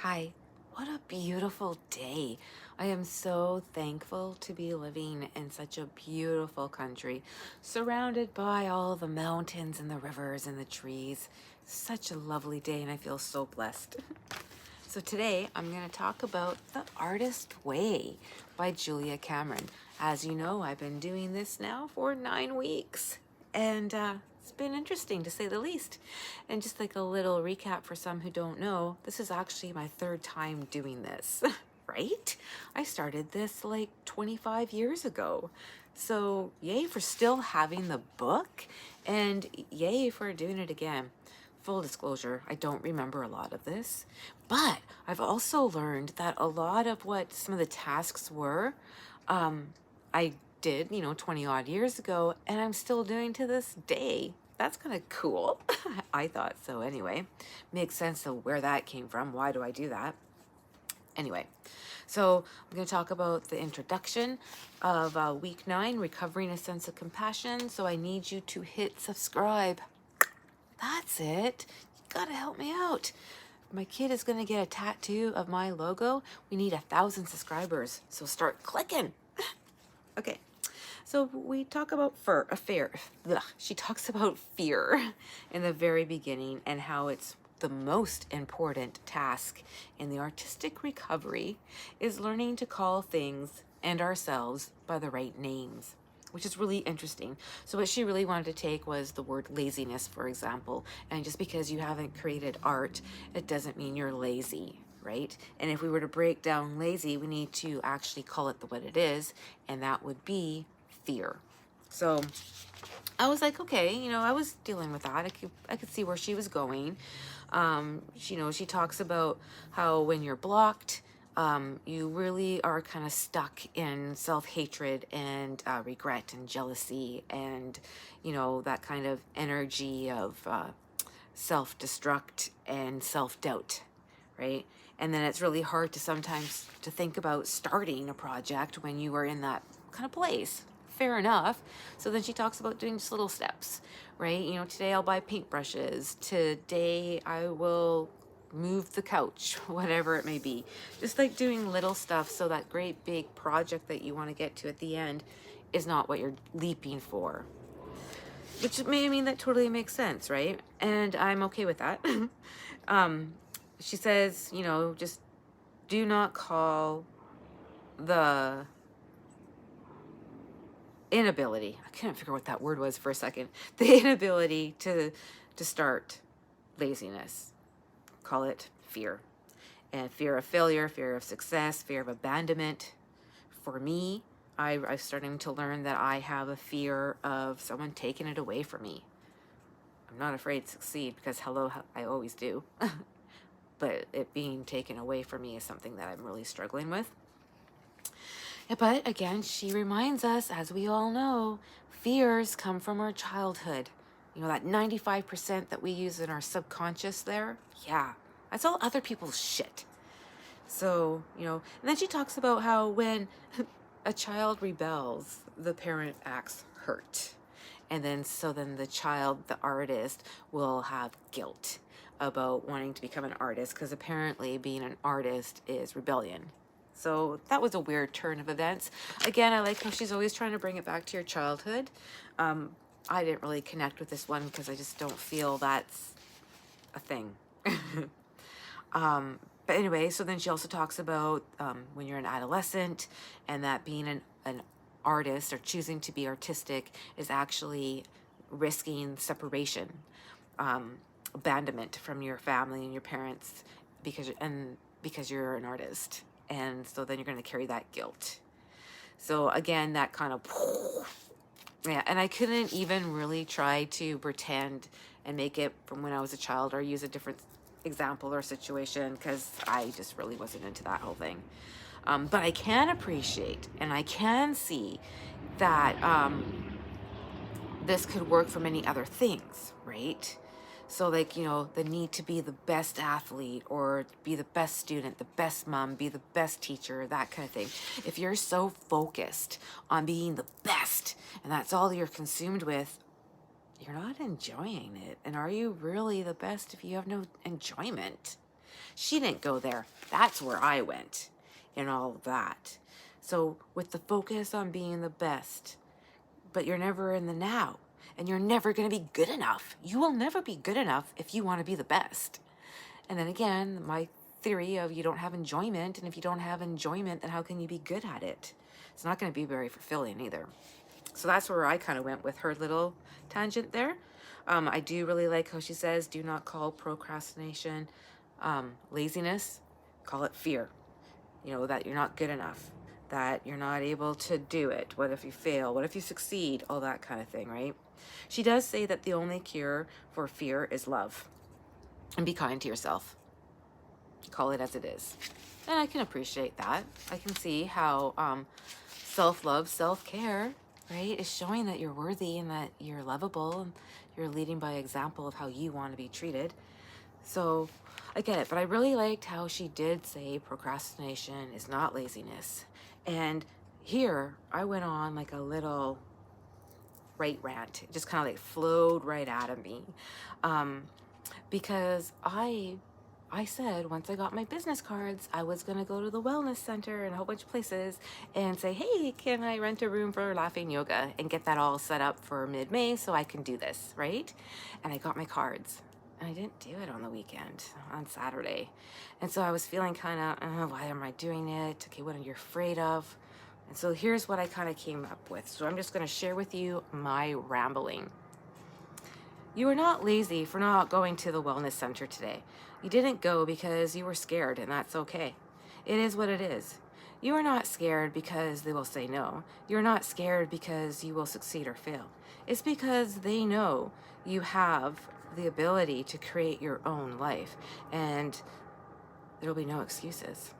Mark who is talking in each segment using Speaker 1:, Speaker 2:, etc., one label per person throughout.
Speaker 1: Hi, what a beautiful day. I am so thankful to be living in such a beautiful country, surrounded by all the mountains and the rivers and the trees. Such a lovely day, and I feel so blessed. So today I'm going to talk about The Artist Way by Julia Cameron. As you know, I've been doing this now for 9 weeks, and it's been interesting to say the least. And just like a little recap for some who don't know, this is actually my 3rd time doing this, right? I started this like 25 years ago. So yay for still having the book, and yay for doing it again. Full disclosure, I don't remember a lot of this, but I've also learned that a lot of what some of the tasks were, I did, 20 odd years ago, and I'm still doing to this day. That's kind of cool. I thought so anyway. Makes sense of where that came from. Why do I do that? Anyway, so I'm going to talk about the introduction of week 9, Recovering a Sense of Compassion. So I need you to hit subscribe. That's it. You gotta help me out. My kid is gonna get a tattoo of my logo. We need 1,000 subscribers, so start clicking. Okay, so we talk about fear. Ugh. She talks about fear in the very beginning and how it's the most important task in the artistic recovery is learning to call things and ourselves by the right names, which is really interesting. So what she really wanted to take was the word laziness, for example. And just because you haven't created art, it doesn't mean you're lazy, right? And if we were to break down lazy, we need to actually call it what it is, and that would be fear. So I was like, okay, I was dealing with that. I could see where she was going. She talks about how when you're blocked, you really are kind of stuck in self-hatred and regret and jealousy and, that kind of energy of self-destruct and self-doubt, right? And then it's really hard to sometimes to think about starting a project when you are in that kind of place. Fair enough. So then she talks about doing just little steps, right? Today I'll buy paintbrushes. Today I will move the couch, whatever it may be. Just like doing little stuff so that great big project that you want to get to at the end is not what you're leaping for. Which may mean that totally makes sense, right? And I'm okay with that. She says, just do not call the inability, I couldn't figure what that word was for a second, the inability to start laziness. Call it fear. And fear of failure, fear of success, fear of abandonment. For me, I'm starting to learn that I have a fear of someone taking it away from me. I'm not afraid to succeed because hello, I always do. But it being taken away from me is something that I'm really struggling with. But again, she reminds us, as we all know, fears come from our childhood. That 95% that we use in our subconscious there, yeah, that's all other people's shit. So, and then she talks about how when a child rebels, the parent acts hurt. And then the child, the artist, will have guilt about wanting to become an artist because apparently being an artist is rebellion. So that was a weird turn of events. Again, I like how she's always trying to bring it back to your childhood. I didn't really connect with this one because I just don't feel that's a thing. But anyway, so then she also talks about when you're an adolescent and that being an artist or choosing to be artistic is actually risking separation, abandonment from your family and your parents because you're an artist. And so then you're going to carry that guilt. So again, that kind of, yeah, and I couldn't even really try to pretend and make it from when I was a child or use a different example or situation because I just really wasn't into that whole thing. But I can appreciate and I can see that this could work for many other things, right? So like, the need to be the best athlete or be the best student, the best mom, be the best teacher, that kind of thing. If you're so focused on being the best and that's all you're consumed with, you're not enjoying it. And are you really the best if you have no enjoyment? She didn't go there. That's where I went in all of that. So with the focus on being the best, but you're never in the now, and you're never going to be good enough. You will never be good enough if you want to be the best. And then again, my theory of you don't have enjoyment, and if you don't have enjoyment, then how can you be good at it? It's not going to be very fulfilling either. So that's where I kind of went with her little tangent there. I do really like how she says, do not call procrastination laziness, call it fear. You know, that you're not good enough, that you're not able to do it. What if you fail? What if you succeed? All that kind of thing, right? She does say that the only cure for fear is love. And be kind to yourself. Call it as it is. And I can appreciate that. I can see how self-love, self-care, right, is showing that you're worthy and that you're lovable and you're leading by example of how you want to be treated. So I get it, but I really liked how she did say procrastination is not laziness. And here I went on like a little rant. It just kind of like flowed right out of me. Because I said once I got my business cards, I was going to go to the wellness center and a whole bunch of places and say, hey, can I rent a room for laughing yoga and get that all set up for mid-May so I can do this, right? And I got my cards. And I didn't do it on the weekend, on Saturday. And so I was feeling kind of, why am I doing it? Okay, what are you afraid of? And so here's what I kind of came up with. So I'm just going to share with you my rambling. You are not lazy for not going to the wellness center today. You didn't go because you were scared, and that's okay. It is what it is. You are not scared because they will say no. You're not scared because you will succeed or fail. It's because they know you have the ability to create your own life, and there'll be no excuses.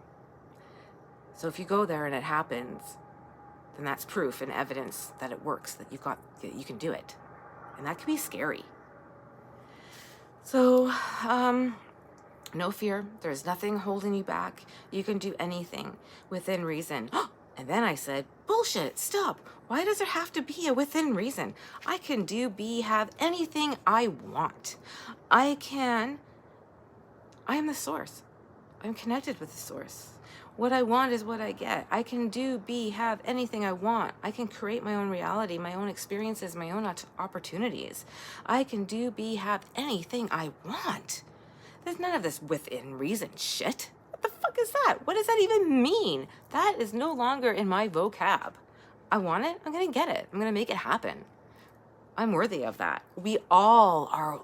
Speaker 1: So if you go there and it happens, then that's proof and evidence that it works, that you can do it. And that can be scary. So, no fear. There's nothing holding you back. You can do anything within reason. And then I said, bullshit, stop. Why does there have to be a within reason? I can have anything I want. I am the source. I'm connected with the source. What I want is what I get. I can have anything I want. I can create my own reality, my own experiences, my own opportunities. I can have anything I want. There's none of this within reason shit. What the fuck is that? What does that even mean? That is no longer in my vocab. I want it. I'm going to get it. I'm going to make it happen. I'm worthy of that. We all are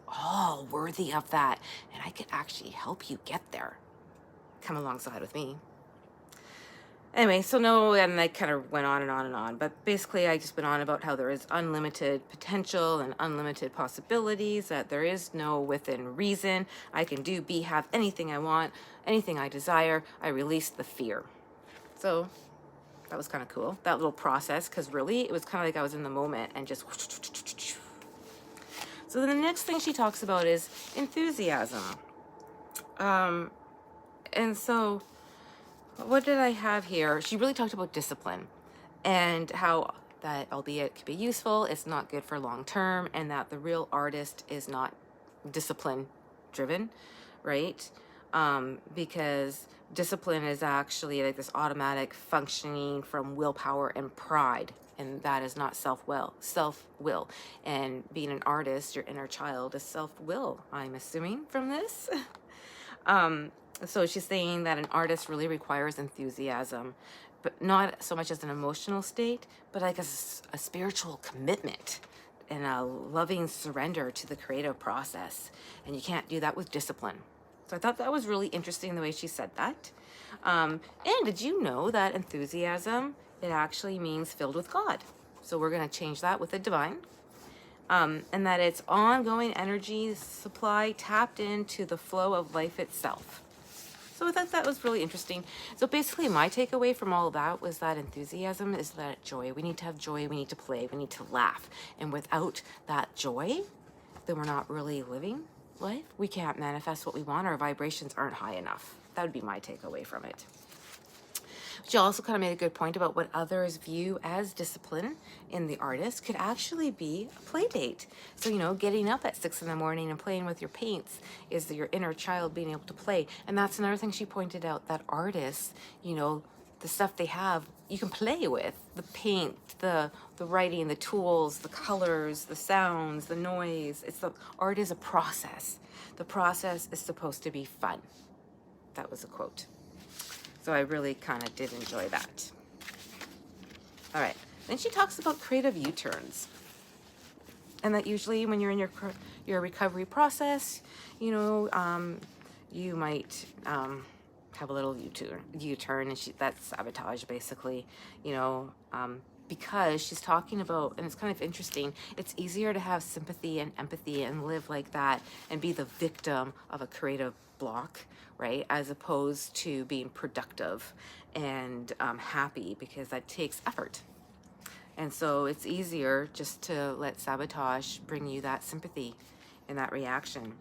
Speaker 1: worthy of that. And I could actually help you get there. Come alongside with me. Anyway, and I kind of went on and on and on, but basically I just went on about how there is unlimited potential and unlimited possibilities, that there is no within reason. I can have anything I want, anything I desire. I released the fear. So that was kind of cool, that little process, because really it was kind of like I was in the moment and just. So then the next thing she talks about is enthusiasm. And so what did I have here? She really talked about discipline and how that, albeit it could be useful, it's not good for long term, and that the real artist is not discipline driven, right? Because discipline is actually like this automatic functioning from willpower and pride, and that is not self-will. And being an artist, your inner child is self-will, I'm assuming from this. So she's saying that an artist really requires enthusiasm, but not so much as an emotional state, but like a spiritual commitment and a loving surrender to the creative process. And you can't do that with discipline. So I thought that was really interesting the way she said that. And did you know that enthusiasm, it actually means filled with God? So we're going to change that with the divine. And that it's ongoing energy supply tapped into the flow of life itself. So I thought that was really interesting. So basically my takeaway from all of that was that enthusiasm is that joy. We need to have joy. We need to play. We need to laugh. And without that joy, then we're not really living life. We can't manifest what we want. Our vibrations aren't high enough. That would be my takeaway from it. She also kind of made a good point about what others view as discipline in the artist could actually be a play date. So, you know, getting up at 6 in the morning and playing with your paints is your inner child being able to play. And that's another thing she pointed out, that artists, you know, the stuff they have, you can play with. The paint, the writing, the tools, the colors, the sounds, the noise. Art is a process. The process is supposed to be fun. That was a quote. So I really kind of did enjoy that. All right. Then she talks about creative U-turns. And that usually when you're in your recovery process, you know, you might have a little U-turn, and that's sabotage, basically, you know, because she's talking about, and it's kind of interesting, it's easier to have sympathy and empathy and live like that and be the victim of a creative block, right, as opposed to being productive and happy, because that takes effort. And so it's easier just to let sabotage bring you that sympathy and that reaction.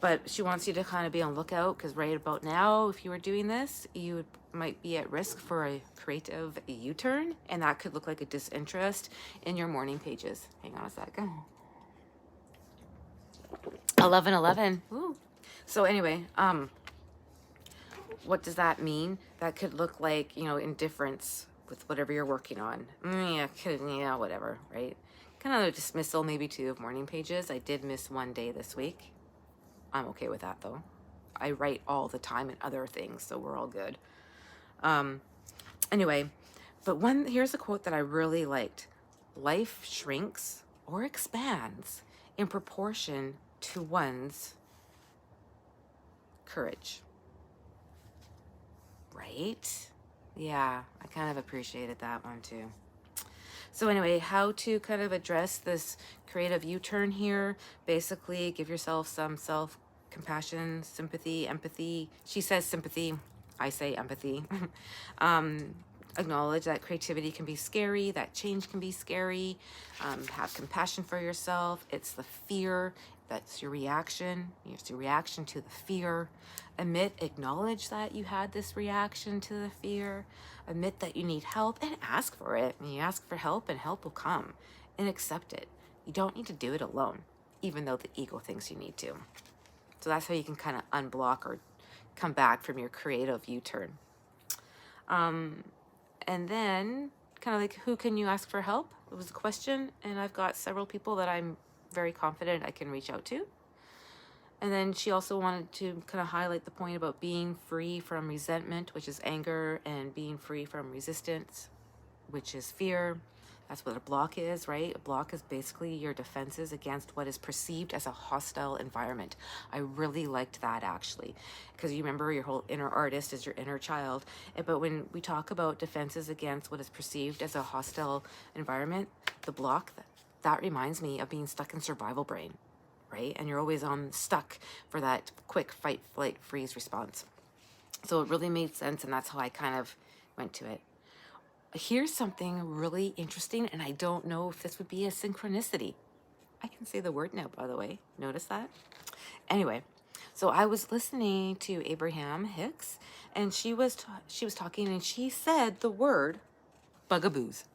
Speaker 1: But she wants you to kind of be on lookout, because right about now, if you were doing this, you might be at risk for a creative U-turn, and that could look like a disinterest in your morning pages. Hang on a second. 11:11. Ooh. So anyway, what does that mean? That could look like, you know, indifference with whatever you're working on. Yeah, whatever, right? Kind of a dismissal maybe too of morning pages. I did miss one day this week. I'm okay with that though. I write all the time and other things, so we're all good. Anyway, but here's a quote that I really liked. Life shrinks or expands in proportion to one's courage. Right? Yeah, I kind of appreciated that one too. So anyway, how to kind of address this creative U-turn here. Basically, give yourself some self-compassion, sympathy, empathy. She says sympathy. I say empathy. Acknowledge that creativity can be scary, that change can be scary. Have compassion for yourself. It's the fear. That's your reaction. It's your reaction to the fear. Acknowledge that you had this reaction to the fear. Admit that you need help and ask for it. And you ask for help and help will come. And accept it. You don't need to do it alone, even though the ego thinks you need to. So that's how you can kind of unblock or come back from your creative U-turn. And then kind of like, who can you ask for help? It was a question, and I've got several people that I'm very confident I can reach out to. And then she also wanted to kind of highlight the point about being free from resentment, which is anger, and being free from resistance, which is fear. That's what a block is, right? A block is basically your defenses against what is perceived as a hostile environment. I really liked that, actually, because you remember your whole inner artist is your inner child. But when we talk about defenses against what is perceived as a hostile environment, the block, that reminds me of being stuck in survival brain, right? And you're always stuck for that quick fight, flight, freeze response. So it really made sense, and that's how I kind of went to it. Here's something really interesting, and I don't know if this would be a synchronicity. I can say the word now, by the way. Notice that? Anyway, so I was listening to Abraham Hicks, and she was talking, and she said the word bugaboos.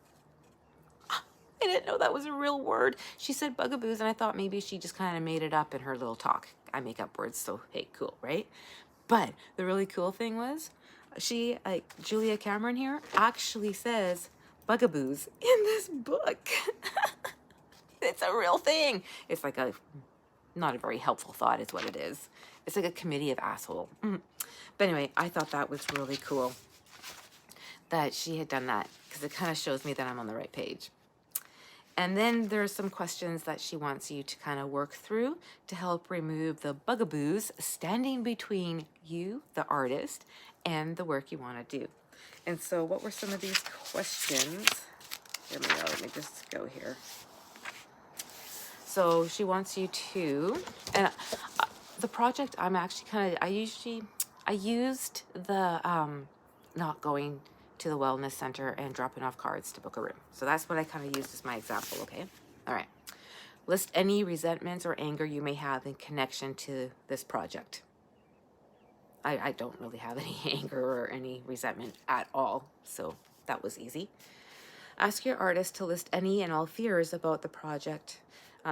Speaker 1: I didn't know that was a real word. She said bugaboos, and I thought maybe she just kind of made it up in her little talk. I make up words, so hey, cool, right? But the really cool thing was, she, like Julia Cameron here, actually says bugaboos in this book. It's a real thing. It's like not a very helpful thought is what it is. It's like a committee of asshole. But anyway, I thought that was really cool that she had done that, because it kind of shows me that I'm on the right page. And then there's some questions that she wants you to kind of work through to help remove the bugaboos standing between you, the artist, and the work you want to do. And so what were some of these questions? Here we go. Let me just go here. So she wants you to, and the project I'm actually kind of, I used the not going to the wellness center and dropping off cards to book a room. So that's what I kind of used as my example, okay? All right. List any resentments or anger you may have in connection to this project. I don't really have any anger or any resentment at all. So that was easy. Ask your artist to list any and all fears about the project,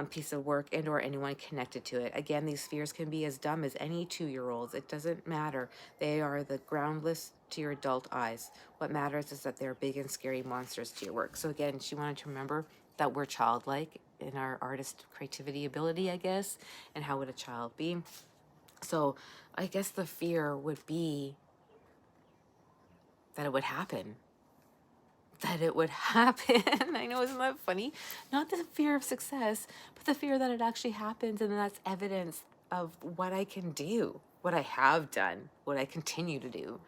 Speaker 1: piece of work, and or anyone connected to it. Again, these fears can be as dumb as any 2-year-olds. It doesn't matter. They are the groundless to your adult eyes. What matters is that they're big and scary monsters to your work. So again, she wanted to remember that we're childlike in our artist creativity ability, I guess, and how would a child be? So I guess the fear would be that it would happen. That it would happen. I know, isn't that funny? Not the fear of success, but the fear that it actually happens, and that's evidence of what I can do, what I have done, what I continue to do.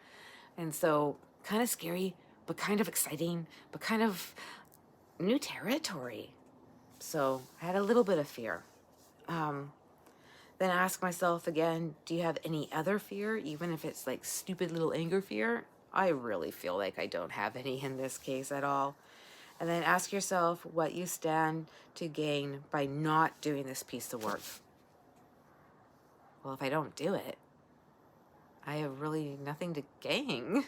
Speaker 1: And so, kind of scary, but kind of exciting, but kind of new territory. So, I had a little bit of fear. Then ask myself again, do you have any other fear, even if it's like stupid little anger fear? I really feel like I don't have any in this case at all. And then ask yourself what you stand to gain by not doing this piece of work. Well, if I don't do it, I have really nothing to gain.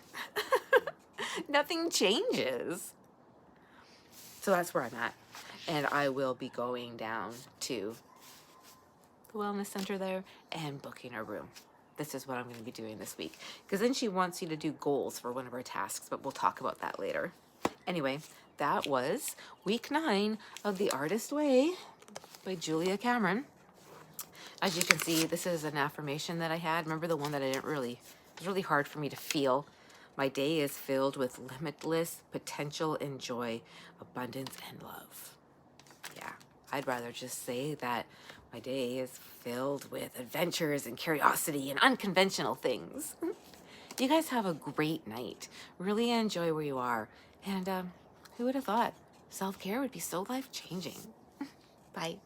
Speaker 1: Nothing changes. So that's where I'm at. And I will be going down to the wellness center there and booking a room. This is what I'm going to be doing this week. Because then she wants you to do goals for one of her tasks, but we'll talk about that later. Anyway, that was week 9 of The Artist Way by Julia Cameron. As you can see, this is an affirmation that I had. Remember the one that it was really hard for me to feel. My day is filled with limitless potential and joy, abundance and love. Yeah, I'd rather just say that my day is filled with adventures and curiosity and unconventional things. You guys have a great night. Really enjoy where you are. And who would have thought self-care would be so life-changing? Bye.